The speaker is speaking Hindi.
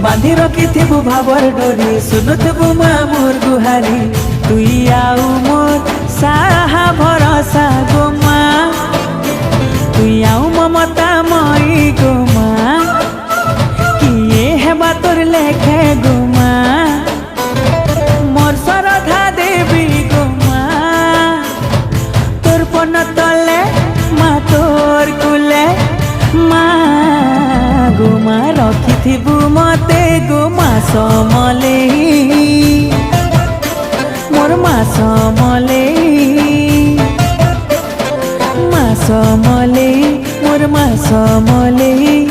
बांधी रखिथिबु भावर डोरी सुनुथबु माँ मोर गुहारी तुई आउ मोर साहा भरोसा गो माँ तुई आउ ममता मई गो माँ किए हेबा तोर लेखे गो माँ मोर श्रद्धा देवी गो माँ तोर पन तले माँ तोर कुले माँ गो माँ रखिथिबु मते गो माँ समलेई मोर माँ समलेई माँ समलेई मोर माँ समलेई।